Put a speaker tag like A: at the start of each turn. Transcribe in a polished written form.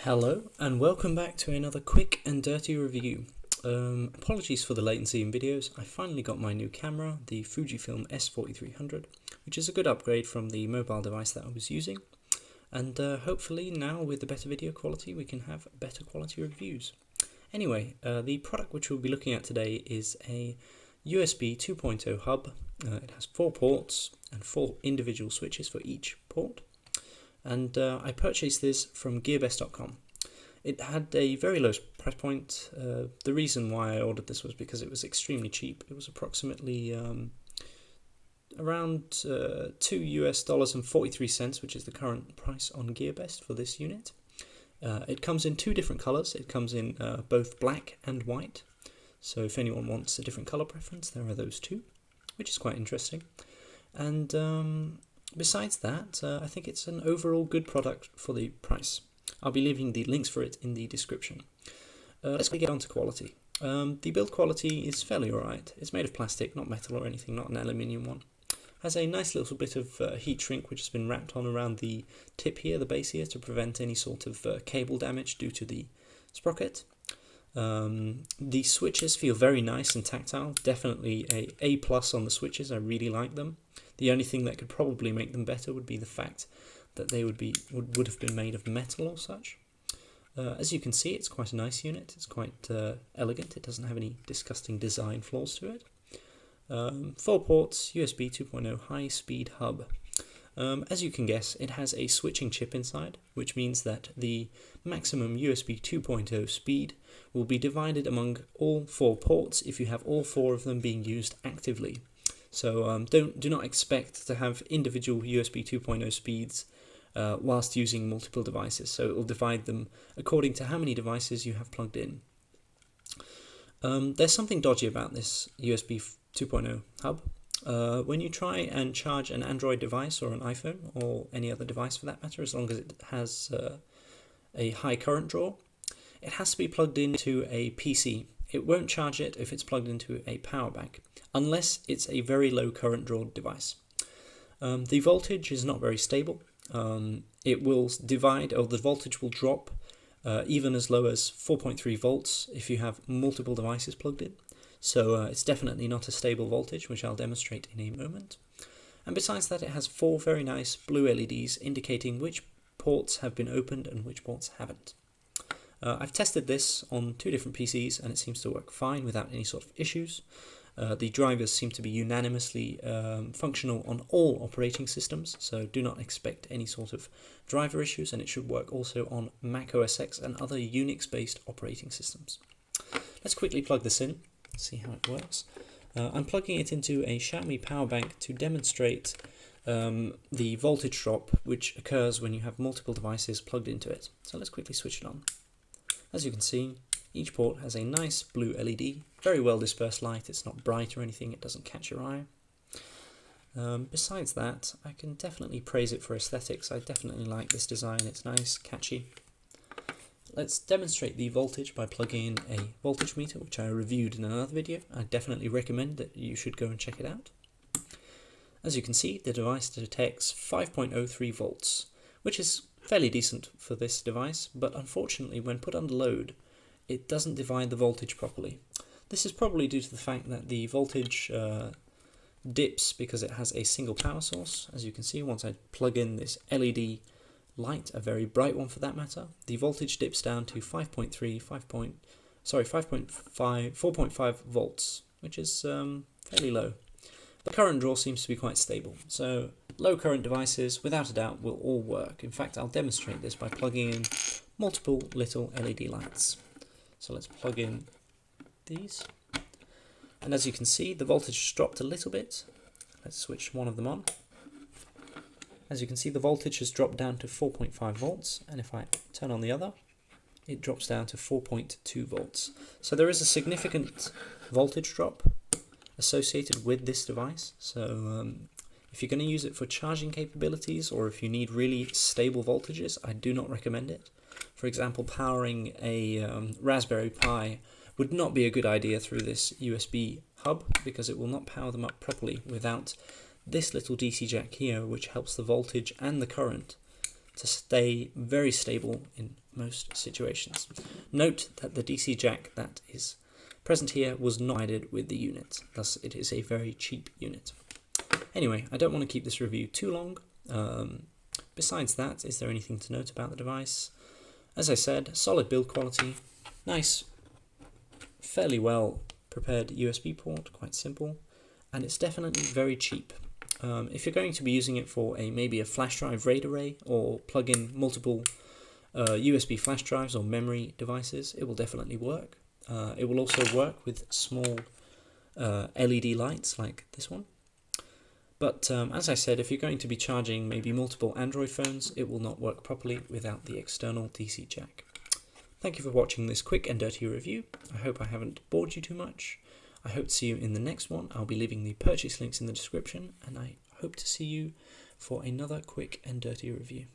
A: Hello and welcome back to another quick and dirty review. Apologies for the latency in videos. I finally got my new camera, the Fujifilm S4300, which is a good upgrade from the mobile device that I was using, and hopefully now with the better video quality we can have better quality reviews. Anyway, the product which we'll be looking at today is a USB 2.0 hub. It has 4 ports and 4 individual switches for each port. And I purchased this from Gearbest.com. It had a very low price point. The reason why I ordered this was because it was extremely cheap. It was approximately around $2.43, which is the current price on Gearbest for this unit. It comes in 2 different colors. It comes in both black and white. So if anyone wants a different color preference, there are those 2, which is quite interesting. And besides that, I think it's an overall good product for the price. I'll be leaving the links for it in the description. Let's get on to quality. The build quality is fairly alright. It's made of plastic, not metal or anything, not an aluminium one. Has a nice little bit of heat shrink which has been wrapped on around the tip here, the base here, to prevent any sort of cable damage due to the sprocket. The switches feel very nice and tactile. Definitely a A+ on the switches. I really like them. The only thing that could probably make them better would be the fact that they would have been made of metal or such. As you can see, it's quite a nice unit. It's quite elegant. It doesn't have any disgusting design flaws to it. 4 ports, USB 2.0 high-speed hub. As you can guess, it has a switching chip inside, which means that the maximum USB 2.0 speed will be divided among all 4 ports if you have all 4 of them being used actively. So do not expect to have individual USB 2.0 speeds whilst using multiple devices. So it will divide them according to how many devices you have plugged in. There's something dodgy about this USB 2.0 hub. When you try and charge an Android device or an iPhone or any other device for that matter, as long as it has a high current draw, it has to be plugged into a PC. It won't charge it if it's plugged into a power bank, unless it's a very low current draw device. The voltage is not very stable. It will divide, or the voltage will drop even as low as 4.3 volts if you have multiple devices plugged in. So it's definitely not a stable voltage, which I'll demonstrate in a moment. And besides that, it has 4 very nice blue LEDs indicating which ports have been opened and which ports haven't. I've tested this on 2 different PCs and it seems to work fine without any sort of issues. The drivers seem to be unanimously functional on all operating systems, so do not expect any sort of driver issues, and it should work also on Mac OS X and other Unix-based operating systems. Let's quickly plug this in, see how it works. I'm plugging it into a Xiaomi power bank to demonstrate the voltage drop which occurs when you have multiple devices plugged into it. So let's quickly switch it on. As you can see, each port has a nice blue LED, very well dispersed light. It's not bright or anything, it doesn't catch your eye. Besides that, I can definitely praise it for aesthetics. I definitely like this design, it's nice, catchy. Let's demonstrate the voltage by plugging in a voltage meter, which I reviewed in another video. I definitely recommend that you should go and check it out. As you can see, the device detects 5.03 volts, which is fairly decent for this device, but unfortunately when put under load, it doesn't divide the voltage properly. This is probably due to the fact that the voltage dips because it has a single power source. As you can see, once I plug in this LED light, a very bright one for that matter, the voltage dips down to 4.5 volts, which is fairly low. The current draw seems to be quite stable, so low current devices, without a doubt, will all work. In fact, I'll demonstrate this by plugging in multiple little LED lights. So let's plug in these, and as you can see, the voltage has dropped a little bit. Let's switch one of them on. As you can see, the voltage has dropped down to 4.5 volts, and if I turn on the other, it drops down to 4.2 volts. So there is a significant voltage drop associated with this device. So if you're going to use it for charging capabilities, or if you need really stable voltages, I do not recommend it. For example, powering a Raspberry Pi would not be a good idea through this USB hub, because it will not power them up properly without this little DC jack here, which helps the voltage and the current to stay very stable in most situations. Note that the DC jack that is present here was not provided with the unit, thus it is a very cheap unit. Anyway, I don't want to keep this review too long. Besides that, is there anything to note about the device? As I said, solid build quality, nice, fairly well prepared USB port, quite simple, and it's definitely very cheap. If you're going to be using it for maybe a flash drive RAID array or plug in multiple USB flash drives or memory devices, it will definitely work. It will also work with small LED lights like this one. But as I said, if you're going to be charging maybe multiple Android phones, it will not work properly without the external DC jack. Thank you for watching this quick and dirty review. I hope I haven't bored you too much. I hope to see you in the next one. I'll be leaving the purchase links in the description, and I hope to see you for another quick and dirty review.